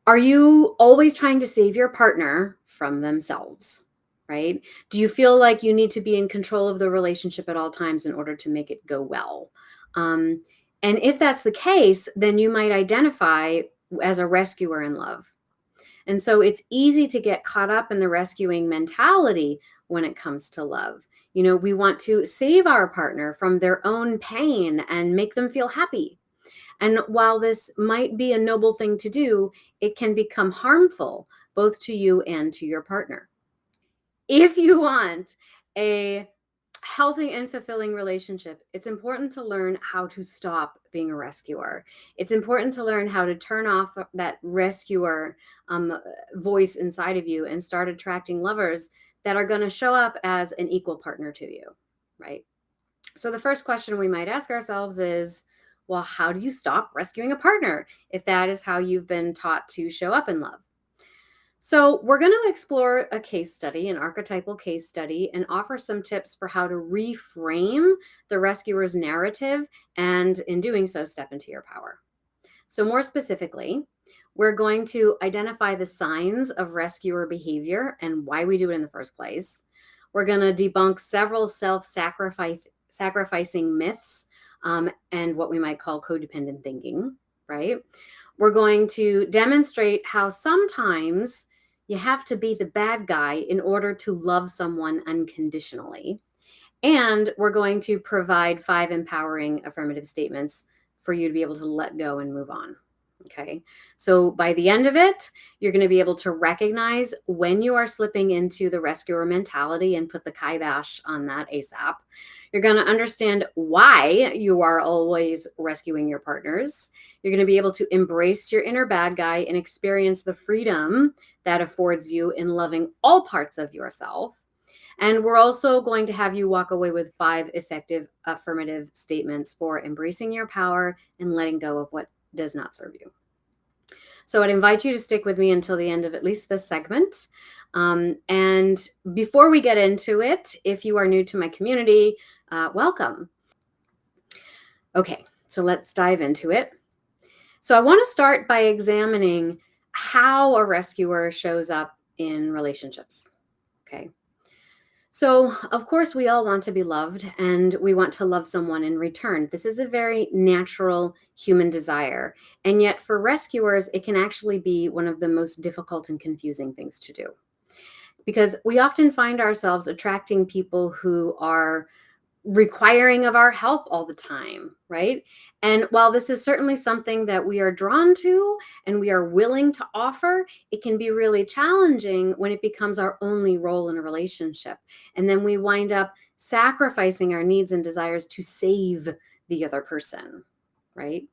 Are you always trying to save your partner from themselves? Right? Do you feel like you need to be in control of the relationship at all times in order to make it go well? Um, and if that's the case, then you might identify as a rescuer in love. And so it's easy to get caught up in the rescuing mentality when it comes to love. We want to save our partner from their own pain and make them feel happy. And while this might be a noble thing to do, it can become harmful both to you and to your partner. If you want a healthy and fulfilling relationship, it's important to learn how to stop being a rescuer. It's important to learn how to turn off that rescuer voice inside of you and start attracting lovers that are going to show up as an equal partner to you, right? So the first question we might ask ourselves is, well, how do you stop rescuing a partner if that is how you've been taught to show up in love? So, we're going to explore a case study, an archetypal case study, and offer some tips for how to reframe the rescuer's narrative and, in doing so, step into your power. So, more specifically, we're going to identify the signs of rescuer behavior and why we do it in the first place. We're going to debunk several sacrificing myths and what we might call codependent thinking, right? We're going to demonstrate how sometimes you have to be the bad guy in order to love someone unconditionally. And we're going to provide 5 empowering affirmative statements for you to be able to let go and move on. Okay. So by the end of it, you're going to be able to recognize when you are slipping into the rescuer mentality and put the kibosh on that ASAP. You're going to understand why you are always rescuing your partners. You're going to be able to embrace your inner bad guy and experience the freedom that affords you in loving all parts of yourself. And we're also going to have you walk away with 5 effective affirmative statements for embracing your power and letting go of what does not serve you. So I'd invite you to stick with me until the end of at least this segment. And before we get into it, if you are new to my community, welcome. Okay, so let's dive into it. So I want to start by examining how a rescuer shows up in relationships. Okay. So, of course, we all want to be loved and we want to love someone in return. This is a very natural human desire. And yet, for rescuers, it can actually be one of the most difficult and confusing things to do because we often find ourselves attracting people who are requiring of our help all the time, right? And while this is certainly something that we are drawn to and we are willing to offer, it can be really challenging when it becomes our only role in a relationship. And then we wind up sacrificing our needs and desires to save the other person, right?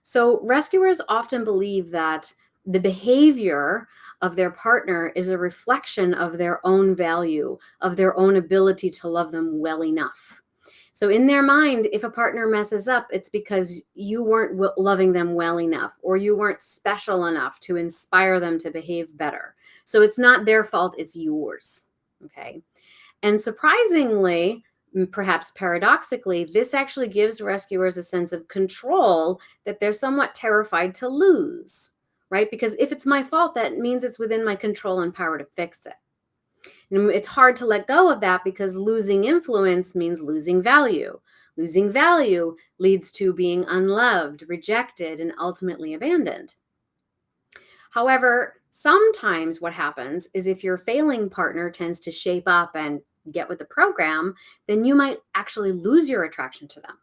So rescuers often believe that the behavior of their partner is a reflection of their own value, of their own ability to love them well enough. So in their mind, if a partner messes up, it's because you weren't loving them well enough or you weren't special enough to inspire them to behave better. So it's not their fault, it's yours. Okay. And surprisingly, perhaps paradoxically, this actually gives rescuers a sense of control that they're somewhat terrified to lose, right? Because if it's my fault, that means it's within my control and power to fix it. And it's hard to let go of that because losing influence means losing value. Losing value leads to being unloved, rejected, and ultimately abandoned. However, sometimes what happens is if your failing partner tends to shape up and get with the program, then you might actually lose your attraction to them.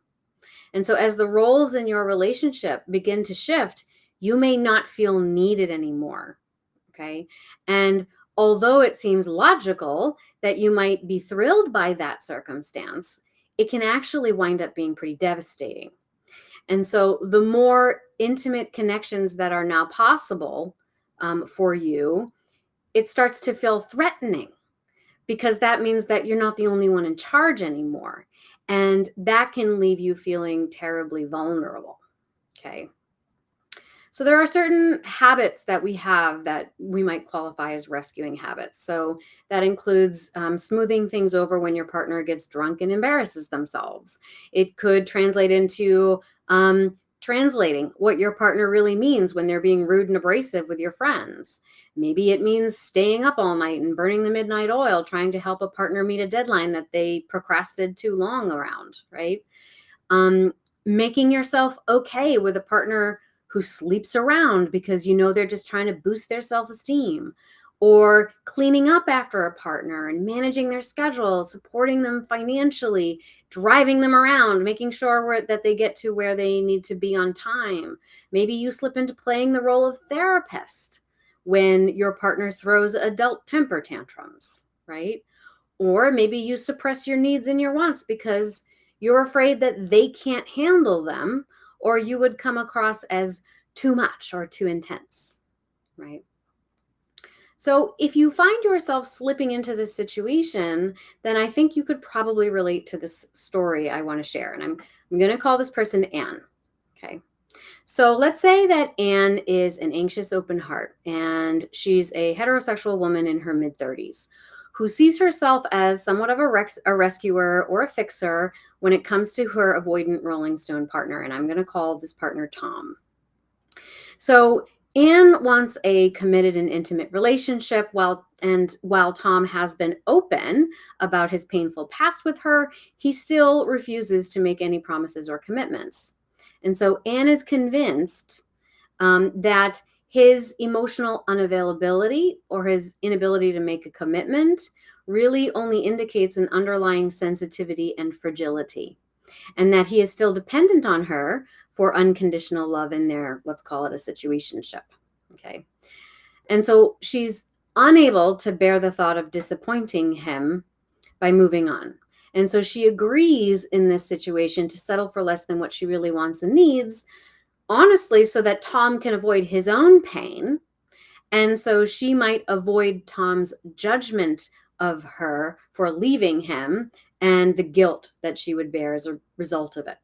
And so as the roles in your relationship begin to shift, you may not feel needed anymore. Okay. And although it seems logical that you might be thrilled by that circumstance, it can actually wind up being pretty devastating. And so the more intimate connections that are now possible for you, it starts to feel threatening because that means that you're not the only one in charge anymore. And that can leave you feeling terribly vulnerable. Okay. So there are certain habits that we have that we might qualify as rescuing habits. So that includes smoothing things over when your partner gets drunk and embarrasses themselves. It could translate into translating what your partner really means when they're being rude and abrasive with your friends. Maybe it means staying up all night and burning the midnight oil, trying to help a partner meet a deadline that they procrastinated too long around, right? Um, Making yourself okay with a partner who sleeps around because you know they're just trying to boost their self-esteem, or cleaning up after a partner and managing their schedule, supporting them financially, driving them around, making sure that they get to where they need to be on time. Maybe you slip into playing the role of therapist when your partner throws adult temper tantrums, right? Or maybe you suppress your needs and your wants because you're afraid that they can't handle them, or you would come across as too much or too intense, right? So if you find yourself slipping into this situation, then I think you could probably relate to this story I want to share. And I'm going to call this person Anne. Okay. So let's say that Anne is an anxious open heart, and she's a heterosexual woman in her mid-30s who sees herself as somewhat of a rescuer or a fixer when it comes to her avoidant Rolling Stone partner. And I'm going to call this partner Tom. So Anne wants a committed and intimate relationship while Tom has been open about his painful past with her, he still refuses to make any promises or commitments. And so Anne is convinced that his emotional unavailability or his inability to make a commitment really only indicates an underlying sensitivity and fragility, and that he is still dependent on her for unconditional love in their, let's call it a situationship. Okay. And so she's unable to bear the thought of disappointing him by moving on. And so she agrees in this situation to settle for less than what she really wants and needs, honestly, so that Tom can avoid his own pain. And so she might avoid Tom's judgment of her for leaving him and the guilt that she would bear as a result of it.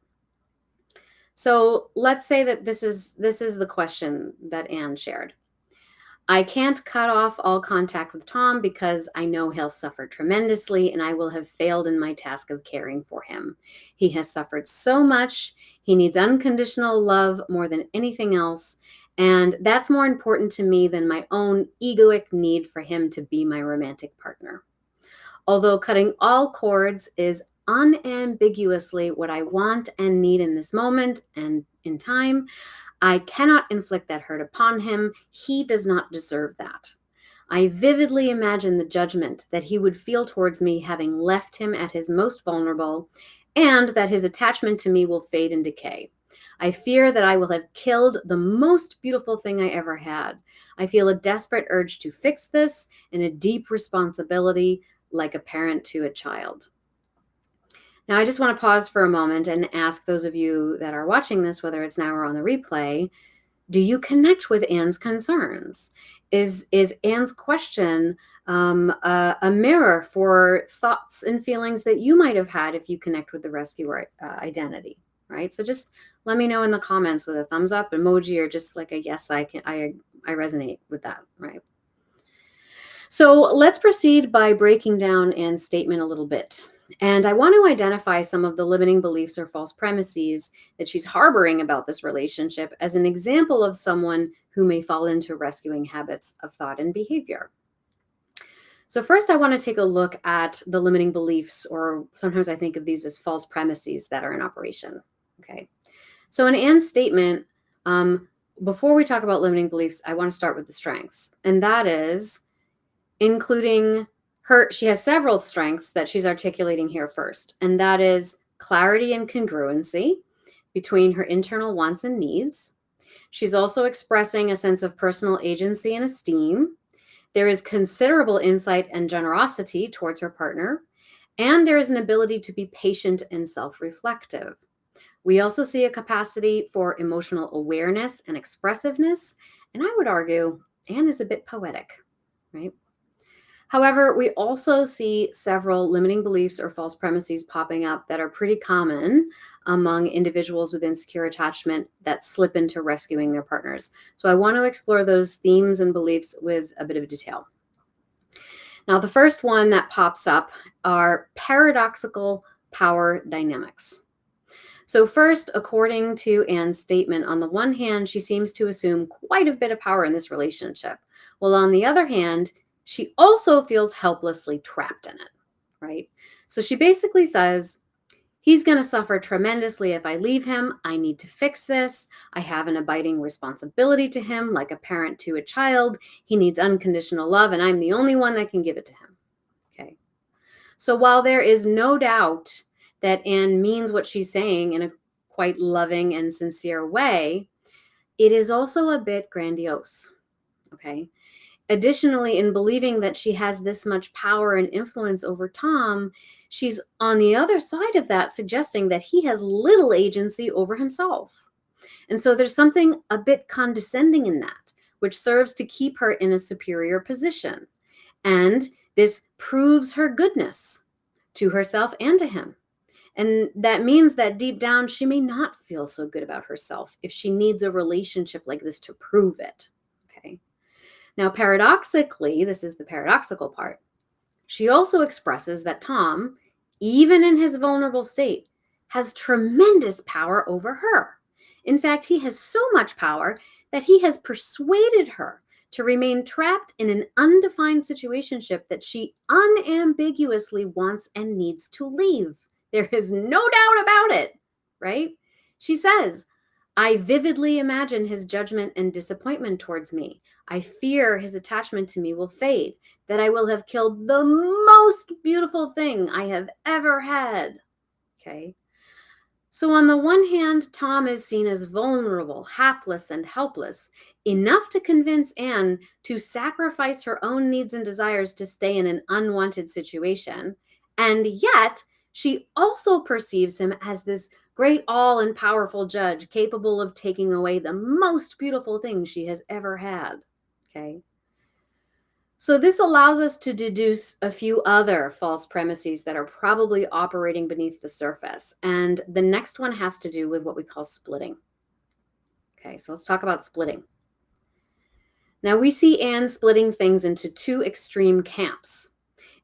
So let's say that this is the question that Anne shared. I can't cut off all contact with Tom because I know he'll suffer tremendously and I will have failed in my task of caring for him. He has suffered so much. He needs unconditional love more than anything else. And that's more important to me than my own egoic need for him to be my romantic partner. Although cutting all cords is unambiguously what I want and need in this moment and in time, I cannot inflict that hurt upon him. He does not deserve that. I vividly imagine the judgment that he would feel towards me having left him at his most vulnerable, and that his attachment to me will fade and decay. I fear that I will have killed the most beautiful thing I ever had. I feel a desperate urge to fix this and a deep responsibility like a parent to a child. Now, I just want to pause for a moment and ask those of you that are watching this, whether it's now or on the replay, do you connect with Anne's concerns? Is Anne's question a mirror for thoughts and feelings that you might have had if you connect with the rescuer identity, right? So just let me know in the comments with a thumbs up emoji or just like a yes, I resonate with that, right? So let's proceed by breaking down Anne's statement a little bit. And I want to identify some of the limiting beliefs or false premises that she's harboring about this relationship as an example of someone who may fall into rescuing habits of thought and behavior. So first, I want to take a look at the limiting beliefs, or sometimes I think of these as false premises that are in operation. Okay. So in Anne's statement, before we talk about limiting beliefs, I want to start with the strengths. And that is including she has several strengths that she's articulating here first, and that is clarity and congruency between her internal wants and needs. She's also expressing a sense of personal agency and esteem. There is considerable insight and generosity towards her partner, and there is an ability to be patient and self-reflective. We also see a capacity for emotional awareness and expressiveness, and I would argue Anne is a bit poetic, right? However, we also see several limiting beliefs or false premises popping up that are pretty common among individuals with insecure attachment that slip into rescuing their partners. So I want to explore those themes and beliefs with a bit of detail. Now, the first one that pops up are paradoxical power dynamics. So, first, according to Anne's statement, on the one hand, she seems to assume quite a bit of power in this relationship. While on the other hand, she also feels helplessly trapped in it, right? So, she basically says, he's going to suffer tremendously if I leave him. I need to fix this. I have an abiding responsibility to him, like a parent to a child. He needs unconditional love, and I'm the only one that can give it to him. Okay. So while there is no doubt that Anne means what she's saying in a quite loving and sincere way, it is also a bit grandiose. Okay. Additionally, in believing that she has this much power and influence over Tom, she's on the other side of that suggesting that he has little agency over himself. And so there's something a bit condescending in that, which serves to keep her in a superior position. And this proves her goodness to herself and to him. And that means that deep down, she may not feel so good about herself if she needs a relationship like this to prove it. Okay. Now, paradoxically, this is the paradoxical part, she also expresses that Tom, even in his vulnerable state, has tremendous power over her. In fact, he has so much power that he has persuaded her to remain trapped in an undefined situationship that she unambiguously wants and needs to leave. There is no doubt about it, right? She says, I vividly imagine his judgment and disappointment towards me. I fear his attachment to me will fade, that I will have killed the most beautiful thing I have ever had. Okay. So, on the one hand, Tom is seen as vulnerable, hapless, and helpless, enough to convince Anne to sacrifice her own needs and desires to stay in an unwanted situation. And yet, she also perceives him as this great, all and powerful judge capable of taking away the most beautiful thing she has ever had. Okay. So this allows us to deduce a few other false premises that are probably operating beneath the surface. And the next one has to do with what we call splitting. Okay, so let's talk about splitting. Now we see Anne splitting things into two extreme camps,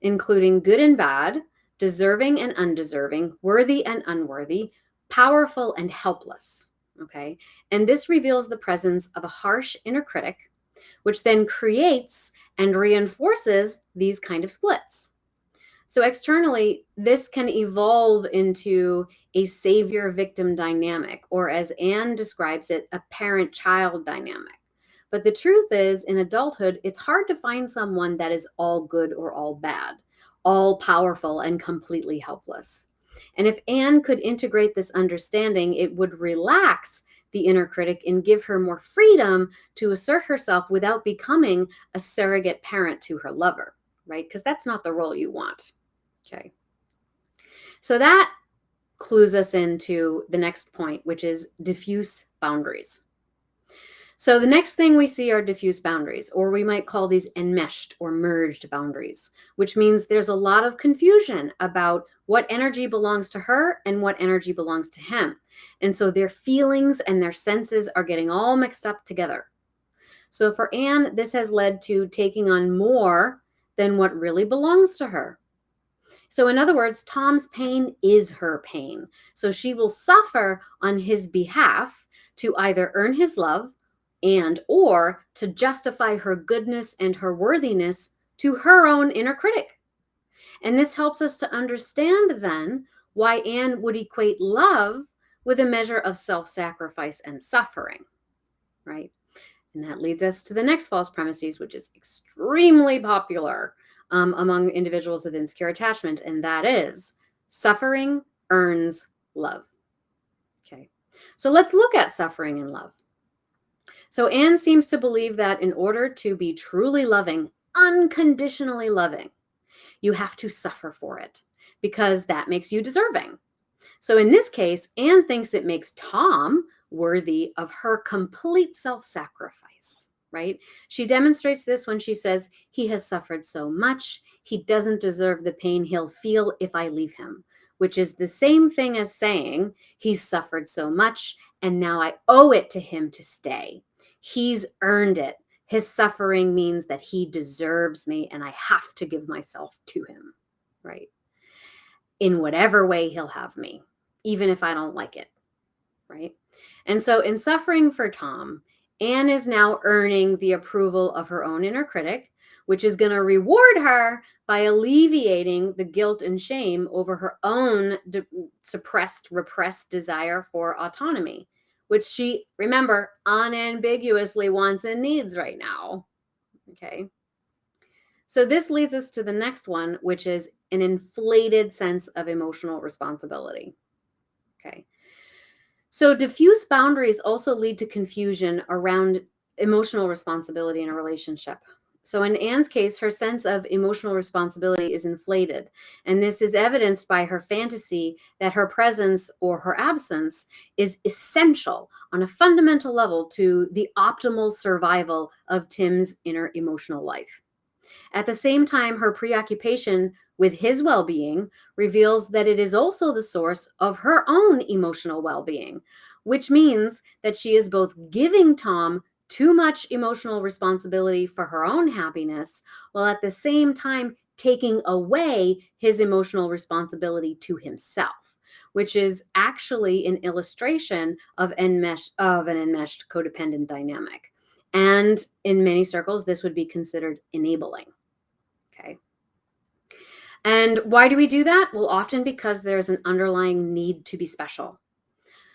including good and bad, deserving and undeserving, worthy and unworthy, powerful and helpless. Okay, and this reveals the presence of a harsh inner critic, which then creates and reinforces these kind of splits. So externally, this can evolve into a savior-victim dynamic, or as Anne describes it, a parent-child dynamic. But the truth is, in adulthood, it's hard to find someone that is all good or all bad, all powerful and completely helpless. And if Anne could integrate this understanding, it would relax the inner critic and give her more freedom to assert herself without becoming a surrogate parent to her lover, right? Because that's not the role you want. Okay. So that clues us into the next point, which is diffuse boundaries. So the next thing we see are diffuse boundaries, or we might call these enmeshed or merged boundaries, which means there's a lot of confusion about what energy belongs to her and what energy belongs to him. And so their feelings and their senses are getting all mixed up together. So for Anne, this has led to taking on more than what really belongs to her. So in other words, Tom's pain is her pain. So she will suffer on his behalf to either earn his love and or to justify her goodness and her worthiness to her own inner critic. And this helps us to understand then why Anne would equate love with a measure of self-sacrifice and suffering, right? And that leads us to the next false premises, which is extremely popular among individuals with insecure attachment, and that is suffering earns love. Okay, so let's look at suffering and love. So Anne seems to believe that in order to be truly loving, unconditionally loving, you have to suffer for it because that makes you deserving. So in this case, Anne thinks it makes Tom worthy of her complete self-sacrifice, right? She demonstrates this when she says, he has suffered so much, he doesn't deserve the pain he'll feel if I leave him, which is the same thing as saying, he's suffered so much and now I owe it to him to stay. He's earned it. His suffering means that he deserves me and I have to give myself to him, right? In whatever way he'll have me. even if I don't like it, right? And so in suffering for Tom, Anne is now earning the approval of her own inner critic, which is going to reward her by alleviating the guilt and shame over her own suppressed, repressed desire for autonomy, which she, remember, unambiguously wants and needs right now. Okay. So this leads us to the next one, which is an inflated sense of emotional responsibility. Okay. So diffuse boundaries also lead to confusion around emotional responsibility in a relationship. So in Anne's case, her sense of emotional responsibility is inflated. And this is evidenced by her fantasy that her presence or her absence is essential on a fundamental level to the optimal survival of Tim's inner emotional life. At the same time, her preoccupation with his well being reveals that it is also the source of her own emotional well being, which means that she is both giving Tom too much emotional responsibility for her own happiness, while at the same time taking away his emotional responsibility to himself, which is actually an illustration of an enmeshed codependent dynamic. And in many circles, this would be considered enabling. Okay. And why do we do that? Well, often because there's an underlying need to be special.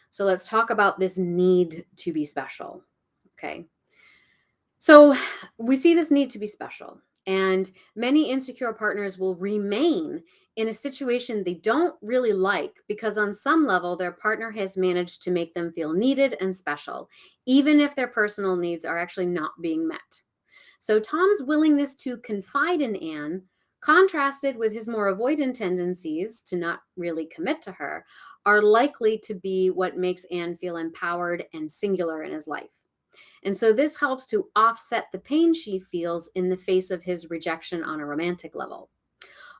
So let's talk about this need to be special. Okay. So we see this need to be special, and many insecure partners will remain in a situation they don't really like because on some level their partner has managed to make them feel needed and special, even if their personal needs are actually not being met. So Tom's willingness to confide in Anne, contrasted with his more avoidant tendencies to not really commit to her, are likely to be what makes Anne feel empowered and singular in his life. And so this helps to offset the pain she feels in the face of his rejection on a romantic level.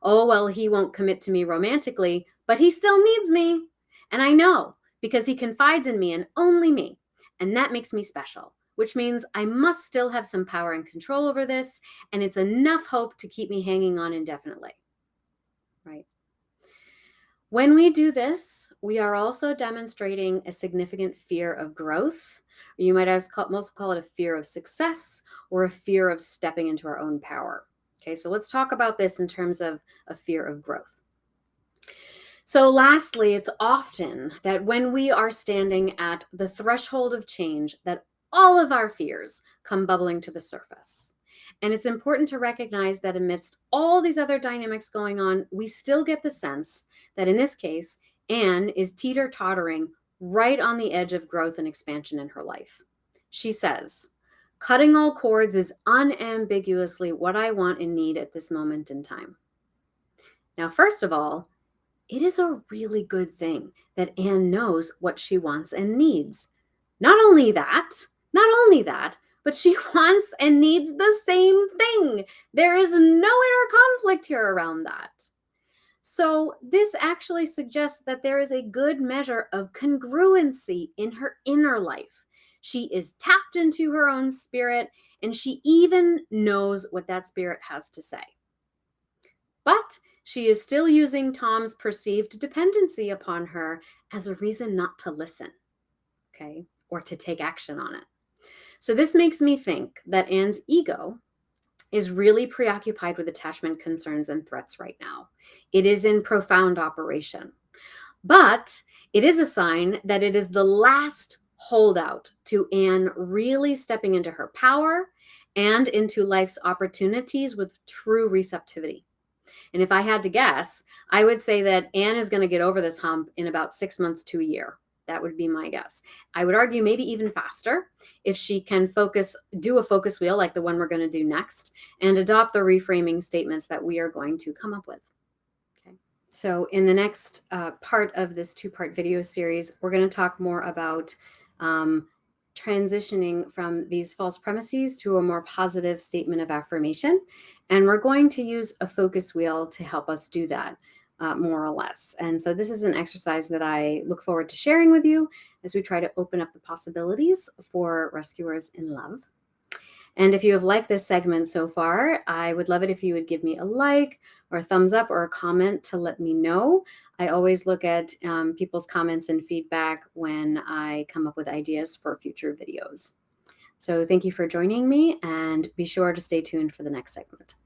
Oh, well, he won't commit to me romantically, but he still needs me. And I know because he confides in me and only me. And that makes me special, which means I must still have some power and control over this. And it's enough hope to keep me hanging on indefinitely. Right. When we do this, we are also demonstrating a significant fear of growth. You might also call it a fear of success or a fear of stepping into our own power. Okay, so let's talk about this in terms of a fear of growth. So lastly, it's often that when we are standing at the threshold of change that all of our fears come bubbling to the surface. And it's important to recognize that amidst all these other dynamics going on, we still get the sense that in this case, Anne is teeter-tottering right on the edge of growth and expansion in her life. She says, "Cutting all cords is unambiguously what I want and need at this moment in time." Now, first of all, it is a really good thing that Anne knows what she wants and needs. Not only that, but she wants and needs the same thing. There is no inner conflict here around that. So this actually suggests that there is a good measure of congruency in her inner life. She is tapped into her own spirit, and she even knows what that spirit has to say. But she is still using Tom's perceived dependency upon her as a reason not to listen, okay, or to take action on it. So this makes me think that Anne's ego is really preoccupied with attachment concerns and threats right now. It is in profound operation. But it is a sign that it is the last holdout to Anne really stepping into her power and into life's opportunities with true receptivity. And if I had to guess, I would say that Anne is going to get over this hump in about 6 months to a year. That would be my guess. I would argue maybe even faster if she can do a focus wheel like the one we're going to do next, and adopt the reframing statements that we are going to come up with. Okay. So in the next part of this 2-part video series, we're going to talk more about transitioning from these false premises to a more positive statement of affirmation. And we're going to use a focus wheel to help us do that, more or less. And so this is an exercise that I look forward to sharing with you as we try to open up the possibilities for rescuers in love. And if you have liked this segment so far, I would love it if you would give me a like or a thumbs up or a comment to let me know. I always look at people's comments and feedback when I come up with ideas for future videos. So thank you for joining me, and be sure to stay tuned for the next segment.